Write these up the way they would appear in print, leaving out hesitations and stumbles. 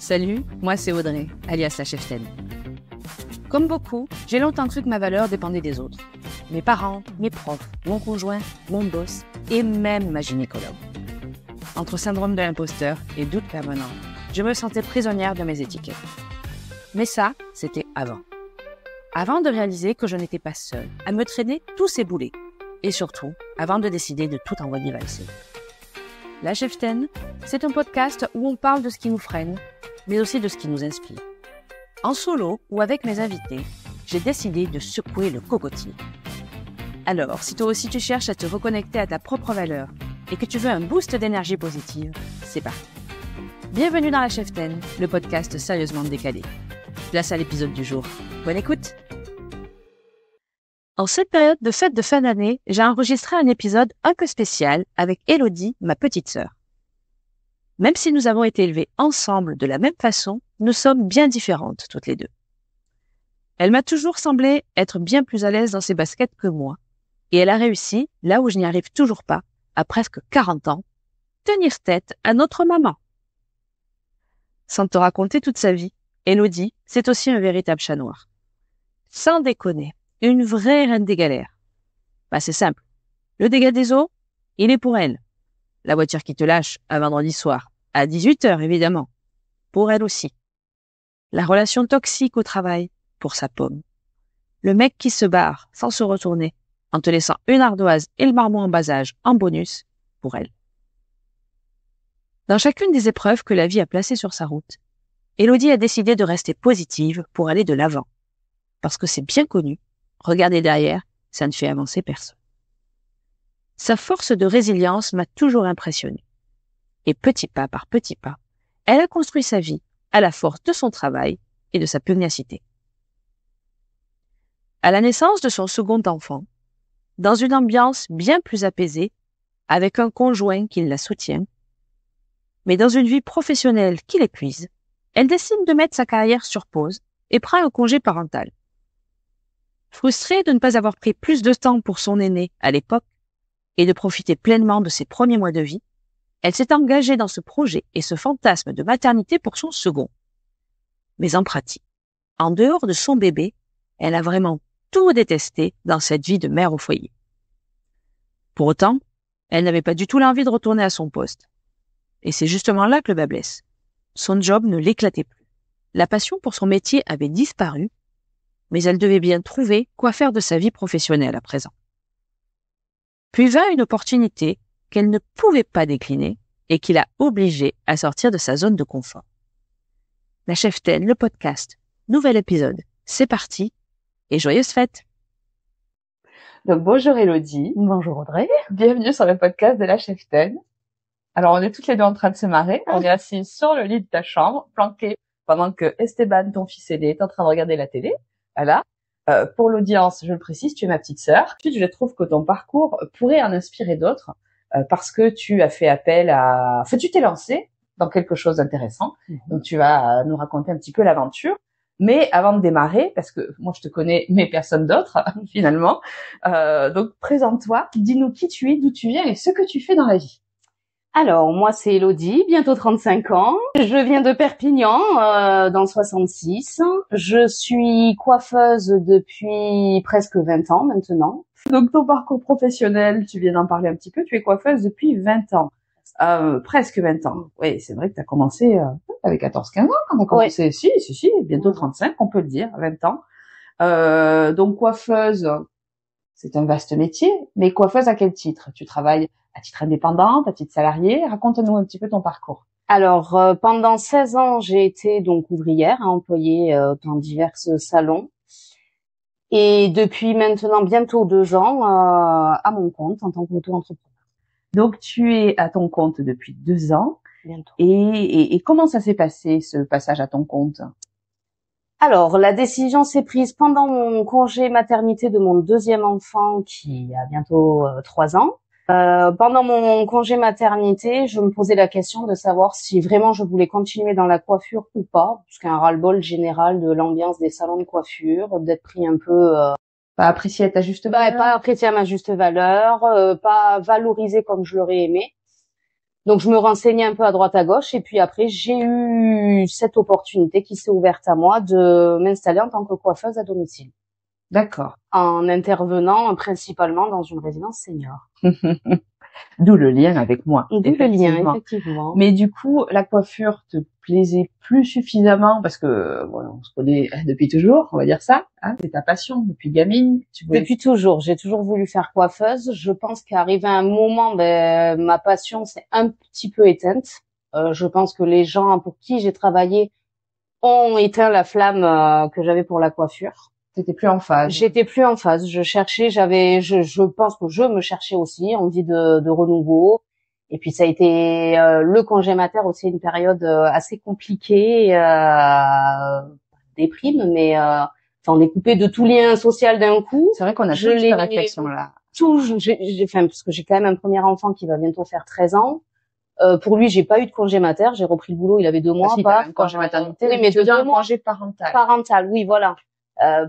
Salut, moi c'est Audrey, alias la cheftaine. Comme beaucoup, j'ai longtemps cru que ma valeur dépendait des autres. Mes parents, mes profs, mon conjoint, mon boss et même ma gynécologue. Entre syndrome de l'imposteur et doute permanent, je me sentais prisonnière de mes étiquettes. Mais ça, c'était avant. Avant de réaliser que je n'étais pas seule à me traîner tous ces boulets. Et surtout, avant de décider de tout envoyer valser. La cheftaine, c'est un podcast où on parle de ce qui nous freine, mais aussi de ce qui nous inspire. En solo ou avec mes invités, j'ai décidé de secouer le cocotier. Alors, si toi aussi tu cherches à te reconnecter à ta propre valeur et que tu veux un boost d'énergie positive, c'est parti. Bienvenue dans la cheftaine, le podcast sérieusement décalé. Place à l'épisode du jour. Bonne écoute! En cette période de fête de fin d'année, j'ai enregistré un épisode un peu spécial avec Élodie, ma petite sœur. Même si nous avons été élevées ensemble de la même façon, nous sommes bien différentes toutes les deux. Elle m'a toujours semblé être bien plus à l'aise dans ses baskets que moi, et elle a réussi, là où je n'y arrive toujours pas, à presque 40 ans, tenir tête à notre maman. Sans te raconter toute sa vie, Élodie, c'est aussi un véritable chat noir. Sans déconner, une vraie reine des galères. C'est simple. Le dégât des eaux, il est pour elle. La voiture qui te lâche un vendredi soir, à 18h évidemment, pour elle aussi. La relation toxique au travail, pour sa pomme. Le mec qui se barre sans se retourner, en te laissant une ardoise et le marmot en bas âge en bonus, pour elle. Dans chacune des épreuves que la vie a placées sur sa route, Élodie a décidé de rester positive pour aller de l'avant. Parce que c'est bien connu, regarder derrière, ça ne fait avancer personne. Sa force de résilience m'a toujours impressionnée. Et petit pas par petit pas, elle a construit sa vie à la force de son travail et de sa pugnacité. À la naissance de son second enfant, dans une ambiance bien plus apaisée, avec un conjoint qui la soutient, mais dans une vie professionnelle qui l'épuise, elle décide de mettre sa carrière sur pause et prend un congé parental. Frustrée de ne pas avoir pris plus de temps pour son aîné à l'époque et de profiter pleinement de ses premiers mois de vie, elle s'est engagée dans ce projet et ce fantasme de maternité pour son second. Mais en pratique, en dehors de son bébé, elle a vraiment tout détesté dans cette vie de mère au foyer. Pour autant, elle n'avait pas du tout l'envie de retourner à son poste. Et c'est justement là que le bât blesse. Son job ne l'éclatait plus. La passion pour son métier avait disparu, mais elle devait bien trouver quoi faire de sa vie professionnelle à présent. Puis vint une opportunité qu'elle ne pouvait pas décliner et qui l'a obligée à sortir de sa zone de confort. La cheftaine, le podcast, nouvel épisode, c'est parti et joyeuses fêtes! Donc bonjour Élodie. Bonjour Audrey. Bienvenue sur le podcast de la cheftaine. Alors on est toutes les deux en train de se marrer. On est assis sur le lit de ta chambre, planqués, pendant que Esteban, ton fils aîné, est en train de regarder la télé. Voilà. Pour l'audience, je le précise, tu es ma petite sœur. Ensuite, je trouve que ton parcours pourrait en inspirer d'autres parce que tu as fait appel à... Enfin, tu t'es lancé dans quelque chose d'intéressant. Donc, tu vas nous raconter un petit peu l'aventure. Mais avant de démarrer, parce que moi, je te connais, mais personne d'autre, finalement. Donc, présente-toi, dis-nous qui tu es, d'où tu viens et ce que tu fais dans la vie. Alors, moi, c'est Élodie, bientôt 35 ans. Je viens de Perpignan, dans le 66. Je suis coiffeuse depuis presque 20 ans maintenant. Donc, ton parcours professionnel, tu viens d'en parler un petit peu, tu es coiffeuse depuis 20 ans. Presque 20 ans. Oui, c'est vrai que tu as commencé avec 14-15 ans quand tu as commencé. Oui. Si, bientôt 35, on peut le dire, 20 ans. Donc, coiffeuse, c'est un vaste métier, mais coiffeuse à quel titre? Tu travailles à titre indépendant, à titre salarié? Raconte-nous un petit peu ton parcours. Alors, pendant 16 ans, j'ai été donc ouvrière, employée dans divers salons. Et depuis maintenant bientôt 2 ans, à mon compte en tant qu'auto-entrepreneur. Donc, tu es à ton compte depuis 2 ans. Bientôt. Et comment ça s'est passé, ce passage à ton compte? Alors, la décision s'est prise pendant mon congé maternité de mon deuxième enfant qui a bientôt 3 ans. Pendant mon congé maternité, je me posais la question de savoir si vraiment je voulais continuer dans la coiffure ou pas, parce qu'il y a un ras-le-bol général de l'ambiance des salons de coiffure, d'être pris un peu... pas apprécié à ta juste valeur. Pas apprécié à ma juste valeur, pas valorisé comme je l'aurais aimé. Donc je me renseignais un peu à droite à gauche et puis après j'ai eu cette opportunité qui s'est ouverte à moi de m'installer en tant que coiffeuse à domicile. D'accord. En intervenant principalement dans une résidence senior. D'où le lien avec moi. D'où le lien, effectivement. Mais du coup, la coiffure te plaisait plus suffisamment parce que voilà, on se connaît depuis toujours, on va dire ça. Hein, c'est ta passion depuis gamine. Depuis toujours, j'ai toujours voulu faire coiffeuse. Je pense qu'arrivé à un moment, ma passion s'est un petit peu éteinte. Je pense que les gens pour qui j'ai travaillé ont éteint la flamme que j'avais pour la coiffure. T'étais plus en phase. J'étais plus en phase. Je cherchais, je pense que je me cherchais aussi, envie de renouveau. Et puis ça a été le congé mater aussi une période assez compliquée, déprime, mais on est coupé de tout lien social d'un coup. C'est vrai qu'on a toute cette réflexion là. Parce que j'ai quand même un premier enfant qui va bientôt faire 13 ans. Pour lui, j'ai pas eu de congé mater. J'ai repris le boulot, il avait 2 mois. Si, pas un congé maternité. Oui, mais tu veux dire un mois. congé parental. Parental, oui, voilà.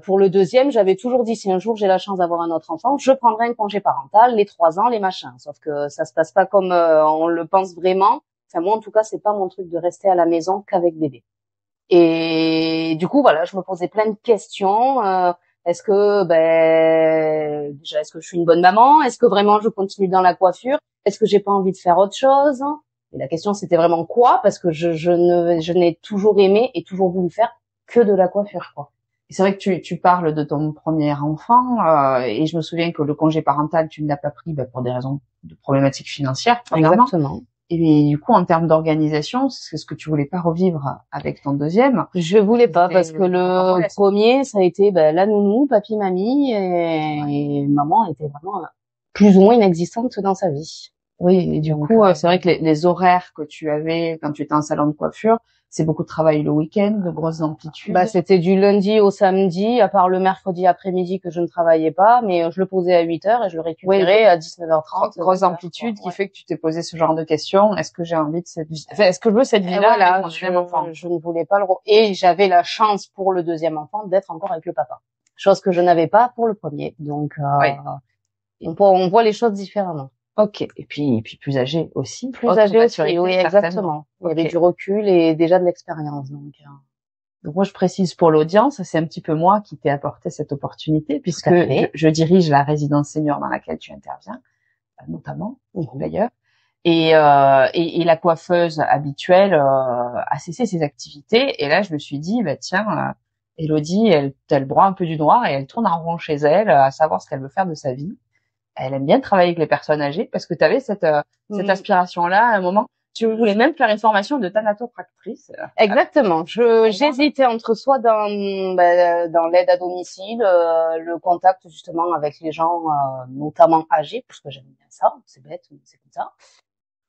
Pour le deuxième, j'avais toujours dit si un jour j'ai la chance d'avoir un autre enfant, je prendrai un congé parental, les 3 ans, les machins. Sauf que ça se passe pas comme on le pense vraiment. Enfin moi en tout cas, c'est pas mon truc de rester à la maison qu'avec bébé. Et du coup voilà, je me posais plein de questions. Est-ce que déjà est-ce que je suis une bonne maman? Est-ce que vraiment je continue dans la coiffure? Est-ce que j'ai pas envie de faire autre chose? Et la question c'était vraiment quoi? Parce que je n'ai toujours aimé et toujours voulu faire que de la coiffure quoi. C'est vrai que tu parles de ton premier enfant et je me souviens que le congé parental, tu ne l'as pas pris pour des raisons de problématiques financières. Exactement. Et du coup, en termes d'organisation, c'est ce que tu voulais pas revivre avec ton deuxième. Je voulais pas parce que le premier, ça a été la nounou, papy, mamie et maman était vraiment plus ou moins inexistante dans sa vie. Oui, et du coup, c'est vrai que les horaires que tu avais quand tu étais en salon de coiffure, c'est beaucoup de travail le week-end, de grosses amplitudes. C'était du lundi au samedi, à part le mercredi après-midi que je ne travaillais pas, mais je le posais à 8h et je le récupérais à 19h30. Grosse amplitude qui fait que tu t'es posé ce genre de questions. Est-ce que j'ai envie de cette vie? Enfin, est-ce que je veux cette vie-là avec mon deuxième enfant? Je ne voulais pas et j'avais la chance pour le deuxième enfant d'être encore avec le papa. Chose que je n'avais pas pour le premier. Donc, on voit les choses différemment. Ok. Et puis plus âgé aussi. Plus âgé aussi, oui, exactement. Il y avait du recul et déjà de l'expérience. Donc moi, je précise pour l'audience, c'est un petit peu moi qui t'ai apporté cette opportunité puisque je dirige la résidence senior dans laquelle tu interviens, notamment, d'ailleurs. Et la coiffeuse habituelle a cessé ses activités. Et là, je me suis dit, tiens, Élodie, elle a le droit un peu du noir et elle tourne en rond chez elle à savoir ce qu'elle veut faire de sa vie. Elle aime bien travailler avec les personnes âgées parce que tu avais cette aspiration-là à un moment. Tu voulais même faire une formation de thanatopractrice. Exactement. J'hésitais entre soit dans l'aide à domicile, le contact justement avec les gens, notamment âgés, parce que j'aime bien ça. C'est bête, mais c'est comme ça.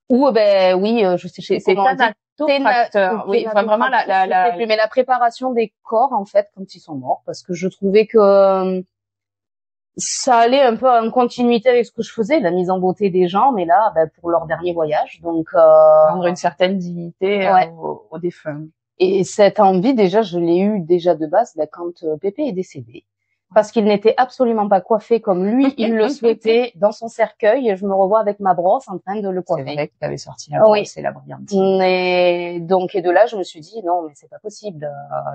Ou je sais. C'est thanatopracteur. Oui, enfin vraiment mais la préparation des corps en fait quand ils sont morts, parce que je trouvais que ça allait un peu en continuité avec ce que je faisais, la mise en beauté des gens, mais là, pour leur dernier voyage, donc rendre une certaine dignité aux défunts. Et cette envie, déjà, je l'ai eue déjà de base quand Pépé est décédé, parce qu'il n'était absolument pas coiffé comme lui, il le souhaitait dans son cercueil. Je me revois avec ma brosse en train de le coiffer. C'est vrai que tu avais sorti la brosse et la brillantine. Et de là, je me suis dit non, mais c'est pas possible,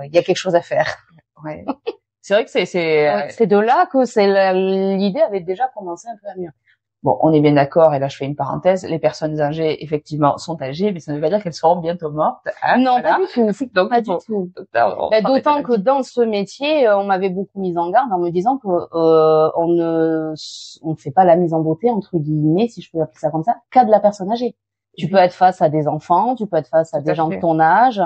il y a quelque chose à faire. Ouais. C'est vrai que c'est de là que l'idée avait déjà commencé un peu à mûrir. Bon, on est bien d'accord, et là je fais une parenthèse, les personnes âgées, effectivement, sont âgées, mais ça ne veut pas dire qu'elles seront bientôt mortes. Hein, non, pas du tout. Donc, pas du tout. D'autant que dans ce métier, on m'avait beaucoup mise en garde en me disant que on ne fait pas la mise en beauté, entre guillemets, si je peux appeler ça comme ça, qu'à de la personne âgée. Tu peux être face à des enfants, tu peux être face à des gens de ton âge.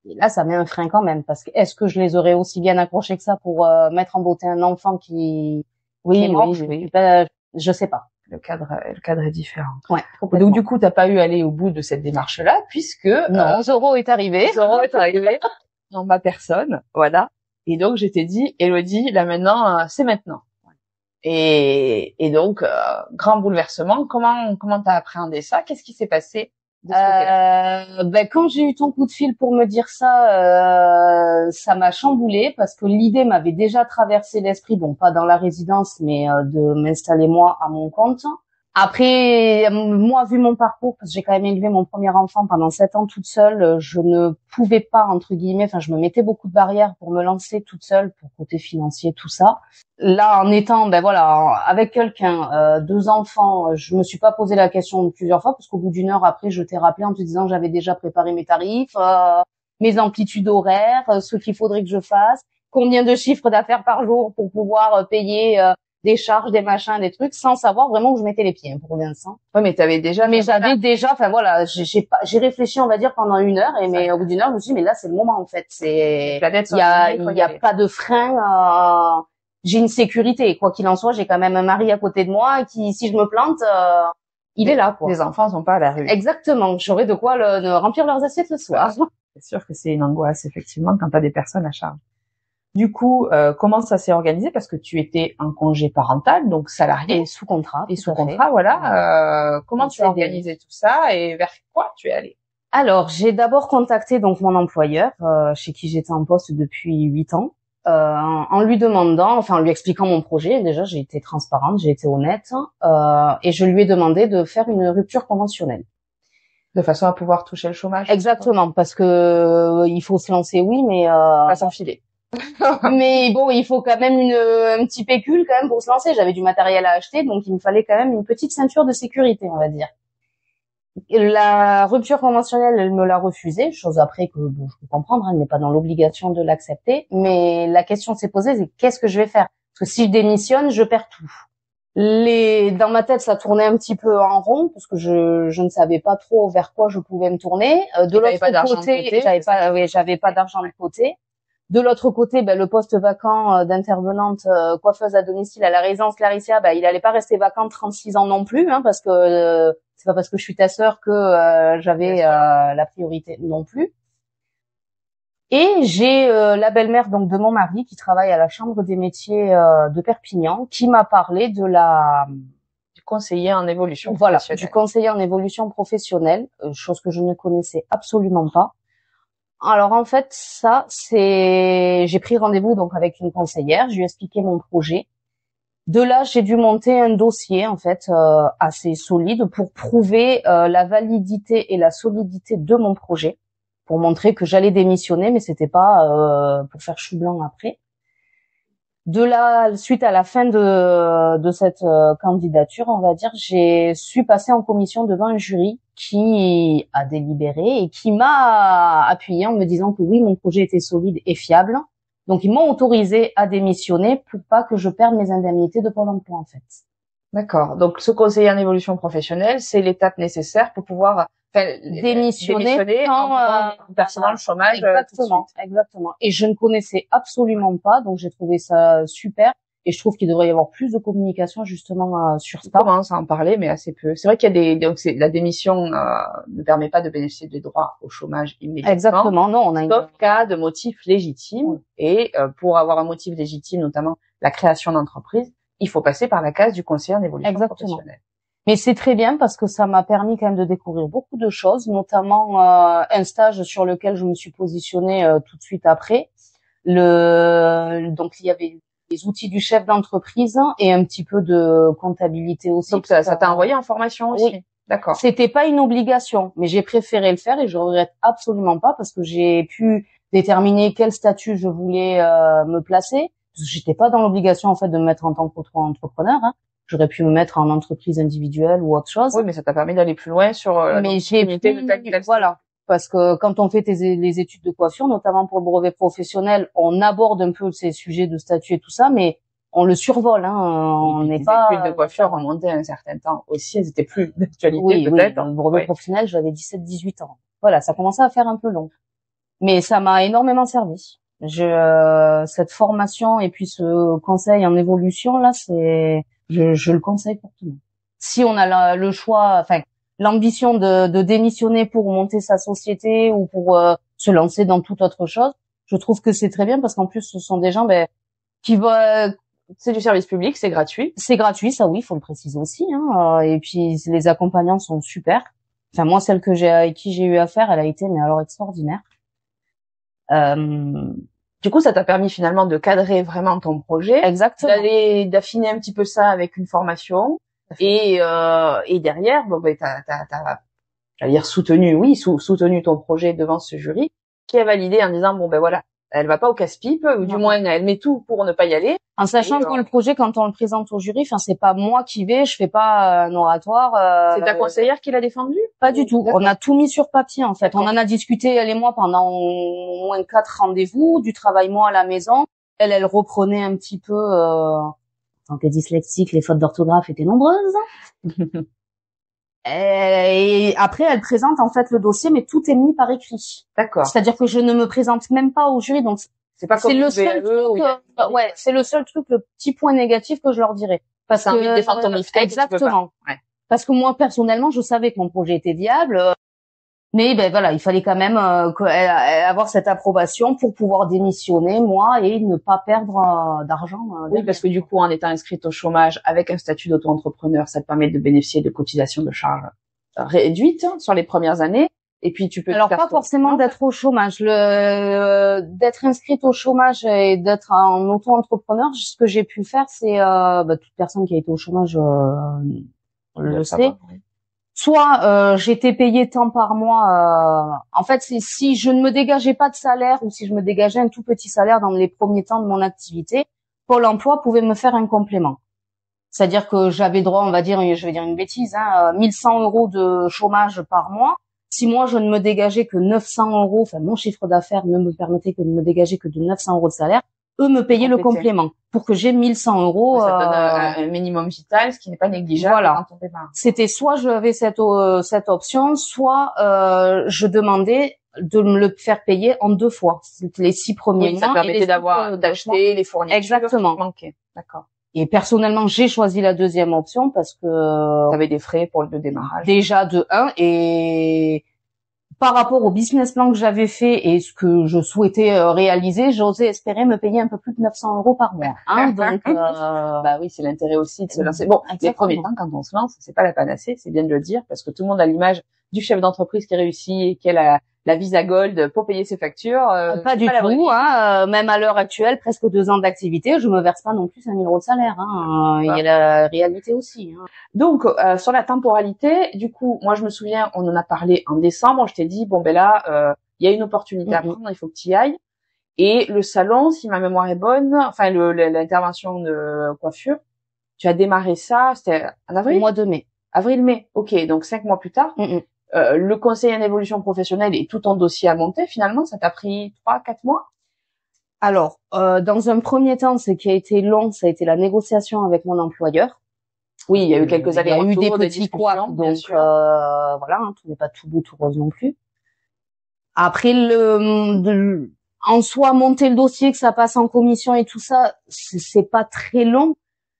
Et là, ça met un frein quand même, parce que est-ce que je les aurais aussi bien accrochés que ça pour mettre en beauté un enfant qui est mort? Je sais pas. Le cadre est différent. Ouais. Donc du coup, t'as pas eu à aller au bout de cette démarche-là, puisque Zoro est arrivé. Zoro est arrivé en ma personne, voilà. Et donc je t'ai dit, Élodie, là maintenant, c'est maintenant. Et donc grand bouleversement. Comment t'as appréhendé ça? Qu'est-ce qui s'est passé? Quand j'ai eu ton coup de fil pour me dire ça, ça m'a chamboulée parce que l'idée m'avait déjà traversé l'esprit, bon pas dans la résidence, mais de m'installer moi à mon compte. Après, moi, vu mon parcours, parce que j'ai quand même élevé mon premier enfant pendant 7 ans toute seule, je ne pouvais pas, entre guillemets, enfin, je me mettais beaucoup de barrières pour me lancer toute seule, pour côté financier, tout ça. Là, en étant, ben voilà, avec quelqu'un, 2 enfants, je me suis pas posé la question plusieurs fois, parce qu'au bout d'1 heure après, je t'ai rappelé en te disant que j'avais déjà préparé mes tarifs, mes amplitudes horaires, ce qu'il faudrait que je fasse, combien de chiffres d'affaires par jour pour pouvoir payer des charges, des machins, des trucs, sans savoir vraiment où je mettais les pieds, hein, pour Vincent. Ouais, mais t'avais déjà. Mais j'avais déjà, enfin voilà, j'ai réfléchi, on va dire, pendant 1 heure, et mais au bout d'1 heure, je me suis dit, mais là, c'est le moment, en fait. Il y a pas de frein, j'ai une sécurité. Quoi qu'il en soit, j'ai quand même un mari à côté de moi qui, si je me plante, il est là, quoi. Les enfants sont pas à la rue. Exactement. J'aurais de quoi remplir leurs assiettes le soir. C'est sûr que c'est une angoisse, effectivement, quand t'as des personnes à charge. Du coup, comment ça s'est organisé? Parce que tu étais en congé parental, donc salarié. Et sous contrat. Et sous contrat, voilà. Comment tu as organisé tout ça et vers quoi tu es allée? Alors, j'ai d'abord contacté donc mon employeur, chez qui j'étais en poste depuis 8 ans, en lui demandant, enfin en lui expliquant mon projet. Déjà, j'ai été transparente, j'ai été honnête, et je lui ai demandé de faire une rupture conventionnelle. De façon à pouvoir toucher le chômage. Exactement, parce que il faut se lancer, oui, mais pas s'enfiler. Mais bon, il faut quand même un petit pécule quand même pour se lancer. J'avais du matériel à acheter, donc il me fallait quand même une petite ceinture de sécurité, on va dire. La rupture conventionnelle, elle me l'a refusée, chose après que bon, je peux comprendre, hein, elle n'est pas dans l'obligation de l'accepter, mais la question s'est posée, c'est qu'est-ce que je vais faire? Parce que si je démissionne, je perds tout. Dans ma tête, ça tournait un petit peu en rond parce que je ne savais pas trop vers quoi je pouvais me tourner. De l'autre côté, j'avais pas d'argent de côté. De l'autre côté, le poste vacant d'intervenante coiffeuse à domicile à la résidence Claricia, il allait pas rester vacant 36 ans non plus, hein, parce que c'est pas parce que je suis ta sœur que j'avais la priorité non plus. Et j'ai la belle-mère donc de mon mari qui travaille à la Chambre des métiers de Perpignan, qui m'a parlé de du conseiller en évolution professionnelle. Voilà, du conseiller en évolution professionnelle, chose que je ne connaissais absolument pas. Alors en fait, j'ai pris rendez-vous donc avec une conseillère, je lui ai expliqué mon projet. De là, j'ai dû monter un dossier en fait assez solide pour prouver la validité et la solidité de mon projet, pour montrer que j'allais démissionner, mais c'était pas pour faire chou blanc après. De là, suite à la fin de cette candidature, on va dire, j'ai su passer en commission devant un jury qui a délibéré et qui m'a appuyé en me disant que oui, mon projet était solide et fiable. Donc, ils m'ont autorisé à démissionner pour pas que je perde mes indemnités de Pôle emploi, en fait. D'accord. Donc, ce conseiller en évolution professionnelle, c'est l'étape nécessaire pour pouvoir démissionner en personnel le chômage. Exactement. Et je ne connaissais absolument pas, donc j'ai trouvé ça super. Et je trouve qu'il devrait y avoir plus de communication justement sur ça. On commence à en parler, mais assez peu. C'est vrai qu'il y a donc la démission ne permet pas de bénéficier des droits au chômage immédiatement. Exactement. Non, on a sauf cas de motif légitime. Oui. Et pour avoir un motif légitime, notamment la création d'entreprise, il faut passer par la case du conseiller en évolution professionnelle. Mais c'est très bien parce que ça m'a permis quand même de découvrir beaucoup de choses, notamment un stage sur lequel je me suis positionnée tout de suite après. Donc il y avait les outils du chef d'entreprise et un petit peu de comptabilité aussi. Donc ça t'a envoyé en formation aussi. Oui. D'accord. C'était pas une obligation, mais j'ai préféré le faire et je regrette absolument pas parce que j'ai pu déterminer quel statut je voulais me placer. Parce que j'étais pas dans l'obligation en fait de me mettre en tant qu'entrepreneur. Hein. J'aurais pu me mettre en entreprise individuelle ou autre chose. Oui, mais ça t'a permis d'aller plus loin sur mais j'ai voilà, parce que quand on fait les études de coiffure, notamment pour le brevet professionnel, on aborde un peu ces sujets de statut et tout ça, mais on le survole. Hein, on n'est pas. Les études de coiffure remontaient un certain temps aussi, elles étaient plus d'actualité peut-être. Oui, le brevet professionnel, j'avais 17-18 ans. Voilà, ça commençait à faire un peu long, mais ça m'a énormément servi. Cette formation et puis ce conseil en évolution là, je le conseille fortement. Si on a le choix, enfin l'ambition de démissionner pour monter sa société ou pour se lancer dans toute autre chose, je trouve que c'est très bien parce qu'en plus ce sont des gens qui vont. C'est du service public, c'est gratuit. C'est gratuit, ça oui, il faut le préciser aussi. Hein. Et puis les accompagnants sont super. Enfin moi, celle avec qui j'ai eu affaire, elle a été mais alors extraordinaire. Du coup, ça t'a permis finalement de cadrer vraiment ton projet. Exactement. D'affiner un petit peu ça avec une formation. Et derrière, bon, ben, j'allais dire soutenu ton projet devant ce jury, qui a validé en disant, bon, ben voilà, elle va pas au casse-pipe, ou du moins, elle met tout pour ne pas y aller. En sachant que le projet, quand on le présente au jury, enfin, c'est pas moi qui vais, je fais pas un oratoire. C'est ta conseillère qui l'a défendu? Pas du tout. On a tout mis sur papier, en fait. On en a discuté, elle et moi, pendant au moins 4 rendez-vous, du travail, moi, à la maison. Elle reprenait un petit peu, en tant que dyslexique, les fautes d'orthographe étaient nombreuses. Et après, elle présente, en fait, le dossier, mais tout est mis par écrit. D'accord. C'est-à-dire que je ne me présente même pas au jury, donc c'est pas comme le seul truc, ouais, c'est le seul truc, le petit point négatif que je leur dirais. Parce que, envie de défendre ton mixtape, exactement. Ouais. Parce que moi, personnellement, je savais que mon projet était viable, mais ben voilà, il fallait quand même avoir cette approbation pour pouvoir démissionner, moi, et ne pas perdre d'argent. Oui, parce que du coup, en étant inscrite au chômage avec un statut d'auto-entrepreneur, ça te permet de bénéficier de cotisations de charges réduites sur les premières années. Et puis tu peux. Alors pas forcément d'être au chômage, d'être inscrite au chômage et d'être en auto-entrepreneur. Ce que j'ai pu faire, c'est toute personne qui a été au chômage le sait. Oui. Soit j'étais payée tant par mois. En fait, si je ne me dégageais pas de salaire ou si je me dégageais un tout petit salaire dans les premiers temps de mon activité, Pôle emploi pouvait me faire un complément. C'est-à-dire que j'avais droit, on va dire, je vais dire une bêtise, 1100 € de chômage par mois. Si moi je ne me dégageais que 900 €, enfin mon chiffre d'affaires ne me permettait que de me dégager que de 900 € de salaire, eux me payaient le complément pour que j'ai 1100 €. Ça donne un minimum vital, ce qui n'est pas négligeable. Voilà. C'était soit j'avais cette option, soit je demandais de me le faire payer en 2 fois. Les 6 premiers mois. Ça permettait d'acheter les fournitures. Exactement. Ok, d'accord. Et personnellement, j'ai choisi la deuxième option parce que t'avais des frais pour le démarrage. Déjà de 1, et par rapport au business plan que j'avais fait et ce que je souhaitais réaliser, j'osais espérer me payer un peu plus de 900 € par mois. Donc bah oui, c'est l'intérêt aussi de se lancer. Bon, les premiers temps quand on se lance, c'est pas la panacée, c'est bien de le dire, parce que tout le monde a l'image du chef d'entreprise qui réussit et qui a la Visa Gold pour payer ses factures. Pas du tout, même à l'heure actuelle, presque 2 ans d'activité, je me verse pas non plus 5 000 € de salaire. Il y a la réalité aussi. Donc, sur la temporalité, du coup, moi je me souviens, on en a parlé en décembre, je t'ai dit, bon ben là, il y a une opportunité à prendre, il faut que tu y ailles. Et le salon, si ma mémoire est bonne, enfin l'intervention de coiffure, tu as démarré ça, c'était en avril? Au mois de mai. Avril-mai, ok, donc 5 mois plus tard. Le conseil en évolution professionnelle et tout ton dossier à monter, finalement, ça t'a pris 3-4 mois? Alors, dans un premier temps, ce qui a été long, ça a été la négociation avec mon employeur. Oui, il y a eu quelques allers-retours, il y a eu des petits couacs, donc voilà, tout n'est pas tout beau, tout rose non plus. Après, en soi, monter le dossier, que ça passe en commission et tout ça, c'est pas très long.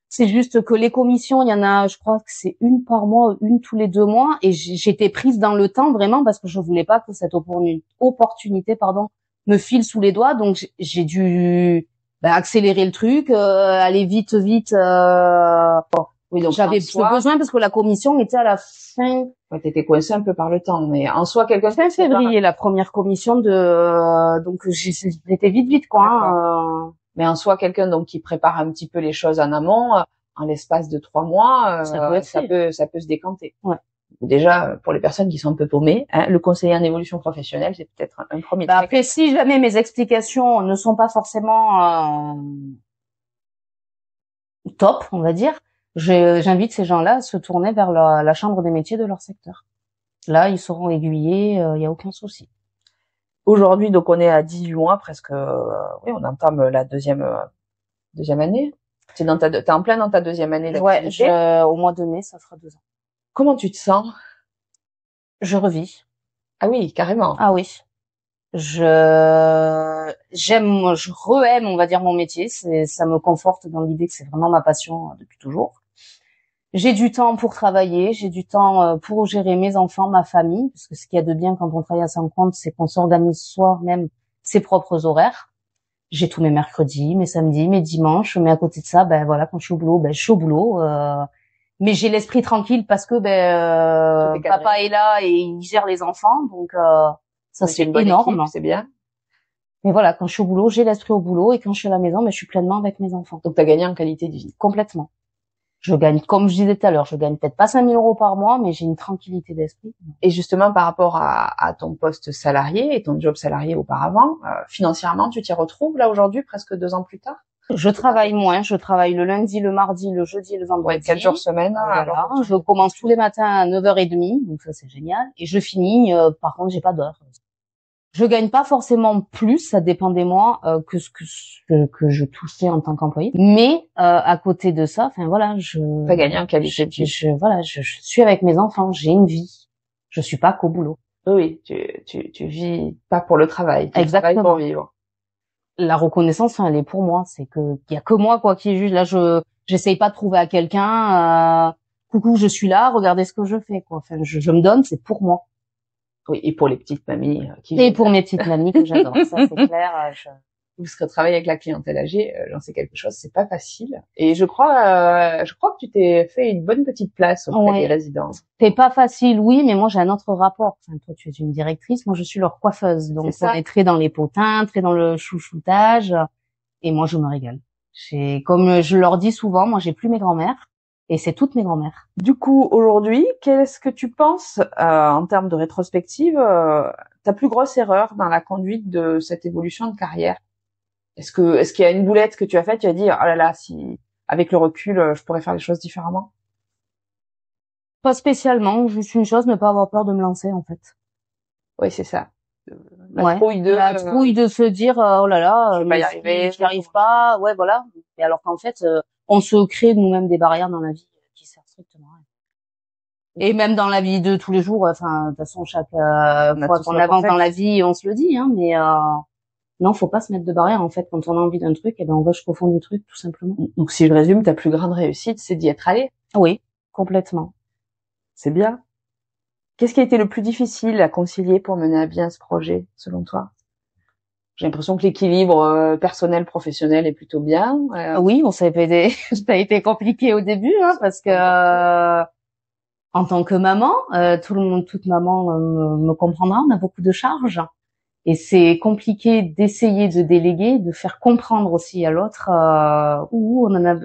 C'est juste que les commissions, il y en a, je crois que c'est une par mois, une tous les 2 mois, et j'étais prise dans le temps vraiment parce que je voulais pas que cette opportunité, me file sous les doigts. Donc j'ai dû accélérer le truc, aller vite. Oui, donc j'avais besoin parce que la commission était à la fin. Ouais, t'étais coincée un peu par le temps, mais en soi, fin février, la première commission donc j'étais vite quoi. Mais en soi, quelqu'un donc qui prépare un petit peu les choses en amont, en l'espace de 3 mois, ça peut se décanter. Ouais. Déjà, pour les personnes qui sont un peu paumées, le conseiller en évolution professionnelle, c'est peut-être un premier truc. Après, si jamais mes explications ne sont pas forcément top, on va dire, j'invite ces gens-là à se tourner vers la chambre des métiers de leur secteur. Là, ils seront aiguillés, il y a aucun souci. Aujourd'hui, donc on est à 18 mois presque. Oui, on entame la deuxième année. T'es en plein dans ta deuxième année d'activité. Ouais, au mois de mai, ça fera 2 ans. Comment tu te sens? Je revis. Ah oui, carrément. Ah oui. Je re-aime, on va dire, mon métier. Ça me conforte dans l'idée que c'est vraiment ma passion depuis toujours. J'ai du temps pour travailler, j'ai du temps pour gérer mes enfants, ma famille, parce que ce qu'il y a de bien quand on travaille à son compte, c'est qu'on s'organise soi-même ses propres horaires. J'ai tous mes mercredis, mes samedis, mes dimanches, mais à côté de ça, voilà, quand je suis au boulot, je suis au boulot. Mais j'ai l'esprit tranquille parce que papa est là et il gère les enfants, donc ça c'est énorme. C'est bien. Mais voilà, quand je suis au boulot, j'ai l'esprit au boulot, et quand je suis à la maison, je suis pleinement avec mes enfants. Donc t'as gagné en qualité de vie. Complètement. Je gagne, comme je disais tout à l'heure, je gagne peut-être pas 5 000 € par mois, mais j'ai une tranquillité d'esprit. Et justement, par rapport à ton poste salarié et ton job salarié auparavant, financièrement, tu t'y retrouves là aujourd'hui, presque 2 ans plus tard? Je travaille moins, je travaille le lundi, le mardi, le jeudi et le vendredi. Ouais, 4 jours semaine. Voilà. Alors, Je commence tous les matins à 9h30, donc ça c'est génial. Et je finis, par contre, j'ai pas d'heure. Je gagne pas forcément plus, ça dépend des mois, que ce que je touchais en tant qu'employé. Mais à côté de ça, enfin voilà, je pas gagner en qualité. je suis avec mes enfants, j'ai une vie. Je suis pas qu'au boulot. Oui, tu vis pas pour le travail, tu travailles pour vivre. La reconnaissance, elle est pour moi. C'est que il y a que moi quoi qui est juste. Là, j'essaye pas de trouver à quelqu'un. Coucou, je suis là. Regardez ce que je fais quoi. Enfin, je me donne, c'est pour moi. Oui, et pour les petites mamies qui. Et pour mes petites mamies que j'adore. Ça c'est clair. Parce que travailler avec la clientèle âgée, j'en sais quelque chose, c'est pas facile. Et je crois que tu t'es fait une bonne petite place auprès des résidents. C'est pas facile, oui, mais moi j'ai un autre rapport. Enfin, toi tu es une directrice, moi je suis leur coiffeuse, donc on est très dans les potins, très dans le chouchoutage, et moi je me régale. Comme je leur dis souvent, moi j'ai plus mes grand-mères, et c'est toutes mes grand-mères. Du coup, aujourd'hui, qu'est-ce que tu penses en termes de rétrospective, ta plus grosse erreur dans la conduite de cette évolution de carrière? Est-ce qu'il y a une boulette que tu as faite, tu as dit, oh là là, si, avec le recul, je pourrais faire les choses différemment? Pas spécialement, juste une chose, ne pas avoir peur de me lancer, en fait. Oui, c'est ça. La trouille de se dire, oh là là, je vais pas y arriver, je n'y arrive pas, ouais, voilà. Et alors qu'en fait, on se crée nous-mêmes des barrières dans la vie qui servent strictement à rien. Et même dans la vie de tous les jours, enfin, de toute façon, chaque fois qu'on avance dans la vie, on se le dit, hein, mais non, faut pas se mettre de barrière, en fait. Quand on a envie d'un truc, eh ben, on va jusqu'au fond du truc, tout simplement. Donc, si je résume, ta plus grande réussite, c'est d'y être allée. Oui, complètement. C'est bien. Qu'est-ce qui a été le plus difficile à concilier pour mener à bien ce projet, selon toi? J'ai l'impression que l'équilibre personnel, professionnel est plutôt bien. Oui, bon, ça a été compliqué au début, hein, parce que en tant que maman, toute maman me comprendra. On a beaucoup de charges. Et c'est compliqué d'essayer de déléguer, de faire comprendre aussi à l'autre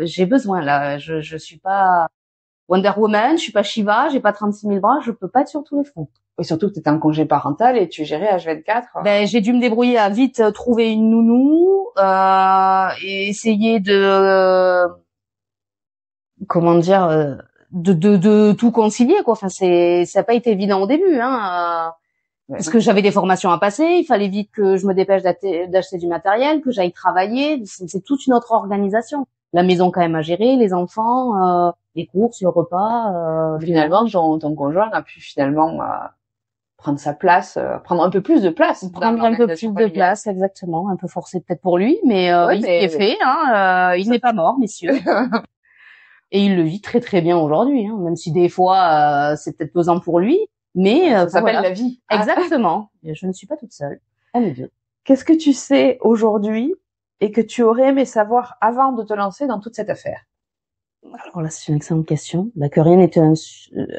j'ai besoin là. Je suis pas Wonder Woman, je suis pas Shiva, j'ai pas 36 000 bras, je peux pas être sur tous les fronts. Et surtout que tu étais en congé parental et tu gérais H24. Ben j'ai dû me débrouiller à vite trouver une nounou et essayer de comment dire de tout concilier quoi. Enfin ça n'a pas été évident au début hein. Parce que j'avais des formations à passer, il fallait vite que je me dépêche d'acheter du matériel, que j'aille travailler. C'est toute une autre organisation. La maison quand même à gérer, les enfants, les courses, le repas. Finalement, ton conjoint a pu finalement prendre sa place, prendre un peu plus de place. Prendre un peu plus de place, exactement. Un peu forcé peut-être pour lui, mais il s'est fait. Hein, il n'est pas mort, messieurs. Et il le vit très très bien aujourd'hui, hein, même si des fois c'est peut-être pesant pour lui. Mais ça s'appelle la vie. Exactement. Je ne suis pas toute seule. On est deux. Qu'est-ce que tu sais aujourd'hui et que tu aurais aimé savoir avant de te lancer dans toute cette affaire? Alors là, c'est une excellente question. Que rien n'était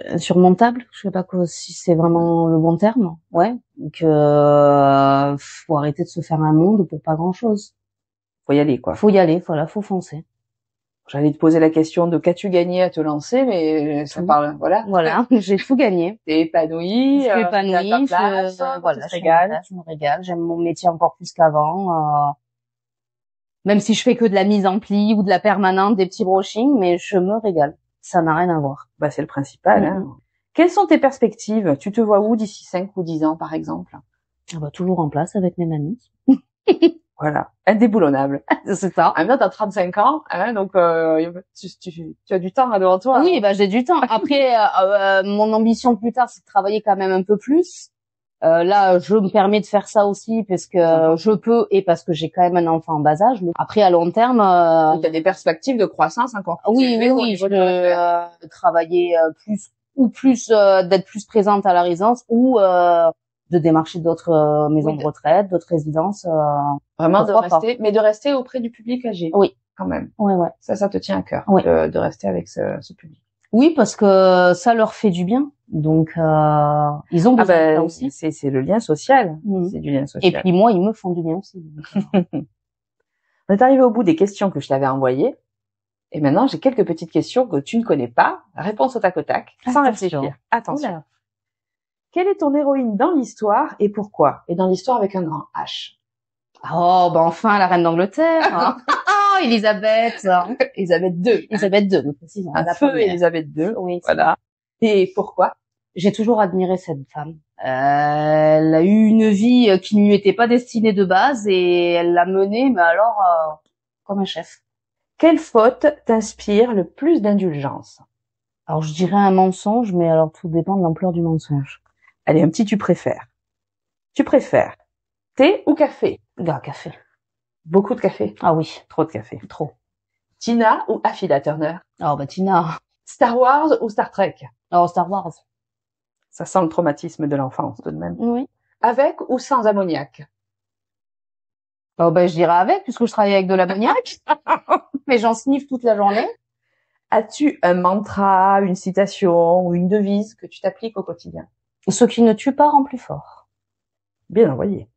insurmontable. Je sais pas si c'est vraiment le bon terme. Ouais. Que faut arrêter de se faire un monde pour pas grand-chose. Faut y aller, quoi. Faut y aller. Voilà, faut foncer. J'allais te poser la question de qu'as-tu gagné à te lancer, mais ça parle, voilà. Voilà, j'ai tout gagné. T'es épanouie. Je suis épanouie, je me régale. J'aime mon métier encore plus qu'avant. Même si je fais que de la mise en pli ou de la permanente, des petits brochings, mais je me régale. Ça n'a rien à voir. Bah, c'est le principal, hein. Quelles sont tes perspectives? Tu te vois où d'ici 5 ou 10 ans, par exemple? Ah bah, toujours en place avec mes mamies. Voilà, indéboulonnable. C'est ça. En même temps, t'as 35 ans, hein, donc tu as du temps devant toi. Oui, bah j'ai du temps. Après, mon ambition plus tard, c'est de travailler quand même un peu plus. Là, je me permets de faire ça aussi parce que je peux et parce que j'ai quand même un enfant en bas âge. Après, à long terme, tu as des perspectives de croissance encore plus oui, je peux travailler plus d'être plus présente à la résidence ou de démarcher d'autres maisons de retraite, d'autres résidences. Vraiment de rester auprès du public âgé. Oui, quand même. Ouais. Ça te tient à cœur de rester avec ce public. Oui, parce que ça leur fait du bien. Donc ils ont besoin de ça aussi. C'est le lien social. C'est du lien social. Et puis moi, ils me font du bien aussi. On est arrivé au bout des questions que je t'avais envoyées. Et maintenant, j'ai quelques petites questions que tu ne connais pas. Réponse au tac au tac, sans Attention. réfléchir. Attention. Oula. Quelle est ton héroïne dans l'histoire et pourquoi? Et dans l'histoire avec un grand H. Oh, bah enfin, la reine d'Angleterre. Hein. Oh, Elisabeth. Elisabeth II. Elisabeth II, nous précisons. Un La feu première. Elisabeth II. Oui. Voilà. Et pourquoi? J'ai toujours admiré cette femme. Elle a eu une vie qui ne lui était pas destinée de base et elle l'a menée, mais alors, comme un chef. Quelle faute t'inspire le plus d'indulgence? Alors, je dirais un mensonge, mais alors tout dépend de l'ampleur du mensonge. Allez, un petit tu préfères. Tu préfères thé ou café? Gars, café. Beaucoup de café. Ah oui, Trop de café. trop. Tina ou Affida Turner? Oh, bah Tina. Star Wars ou Star Trek? Oh, Star Wars. Ça sent le traumatisme de l'enfance tout de même. Oui. Avec ou sans ammoniac? Oh, bah je dirais avec, puisque je travaille avec de l'ammoniac. Mais j'en sniffe toute la journée. As-tu un mantra, une citation ou une devise que tu t'appliques au quotidien? Ce qui ne tue pas rend plus fort. Bien envoyé.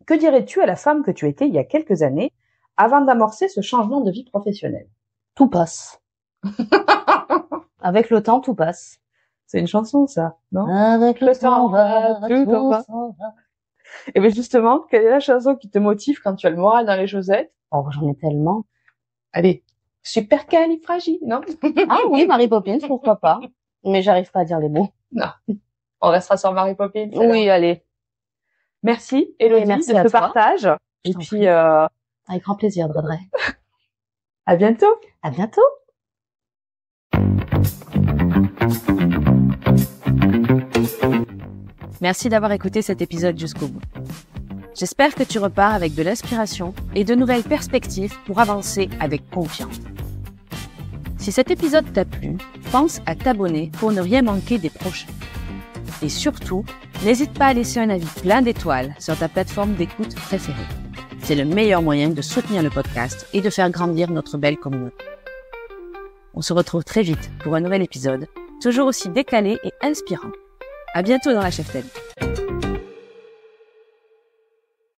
Que dirais-tu à la femme que tu étais il y a quelques années avant d'amorcer ce changement de vie professionnelle? Tout passe. Avec le temps, tout passe. C'est une chanson, ça, non? Avec Le temps va, tout en va. s'en va. Et bien justement, quelle est la chanson qui te motive quand tu as le moral dans les chaussettes? Oh, j'en ai tellement. Allez, supercalifragile, non? Ah oui, Mary Poppins, pourquoi pas. Mais j'arrive pas à dire les mots. Non. On restera sur Mary Poppins. alors. Oui, allez. Merci, Élodie, merci de à ce toi. partage. Et t'en puis, prie. Avec grand plaisir, Dredré. à bientôt. À bientôt. Merci d'avoir écouté cet épisode jusqu'au bout. J'espère que tu repars avec de l'inspiration et de nouvelles perspectives pour avancer avec confiance. Si cet épisode t'a plu, pense à t'abonner pour ne rien manquer des prochains. Et surtout, n'hésite pas à laisser un avis plein d'étoiles sur ta plateforme d'écoute préférée. C'est le meilleur moyen de soutenir le podcast et de faire grandir notre belle communauté. On se retrouve très vite pour un nouvel épisode, toujours aussi décalé et inspirant. À bientôt dans la Cheftaine.